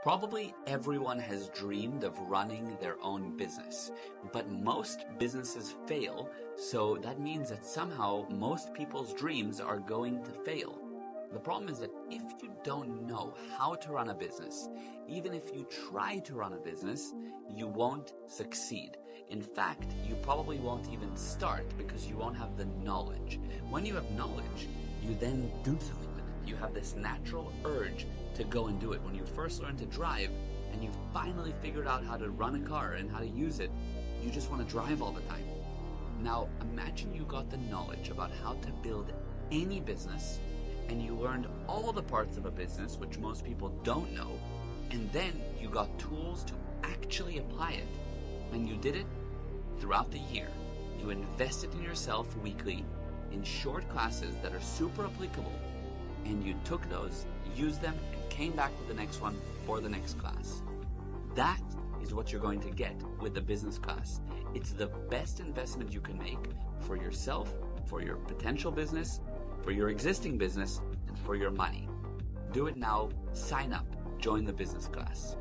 Probably everyone has dreamed of running their own business, but most businesses fail, so that means that somehow most people's dreams are going to fail. The problem is that if you don't know how to run a business, even if you try to run a business, you won't succeed. In fact, you probably won't even start because you won't have the knowledge. When you have knowledge, you then do something with it. You have this natural urge to go and do it. When you first learn to drive and you finally figured out how to run a car and how to use it, you just want to drive all the time. Now, imagine you got the knowledge about how to build any business, and you learned all the parts of a business, which most people don't know, and then you got tools to actually apply it, and you did it throughout the year. You invested in yourself weekly in short classes that are super applicable, and you took those, used them, and came back with the next one or the next class. That is what you're going to get with the business class. It's the best investment you can make for yourself, for your potential business, for your existing business, and for your money. Do it now. Sign up. Join the business class.